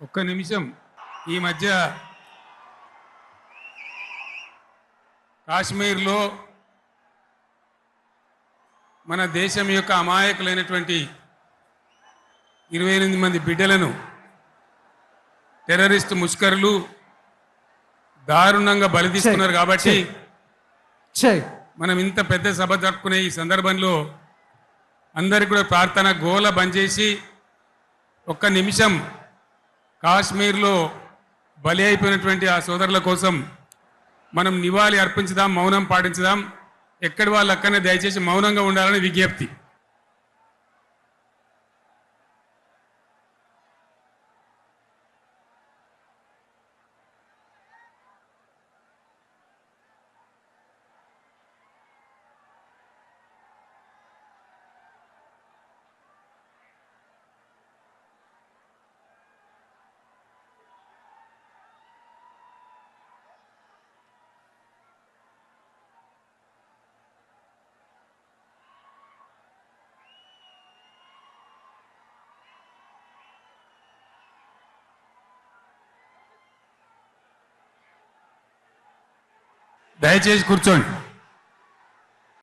ఒక్క నిమిషం. ఈ మధ్య కాశ్మీర్లో మన దేశం యొక్క అమాయకులైనటువంటి 28 మంది బిడ్డలను టెర్రరిస్ట్ ముష్కరులు దారుణంగా బలి తీసుకున్నారు. కాబట్టి మనం ఇంత పెద్ద సభ జరుపుకునే ఈ సందర్భంలో అందరికీ కూడా ప్రార్థన గోల బంద్ చేసి ఒక్క నిమిషం కాశ్మీర్లో బలి అయిపోయినటువంటి ఆ సోదరుల కోసం మనం నివాళి అర్పించుదాం, మౌనం పాటించుదాం. ఎక్కడి వాళ్ళు అక్కడనే దయచేసి మౌనంగా ఉండాలని విజ్ఞప్తి. దయచేసి కూర్చోండి.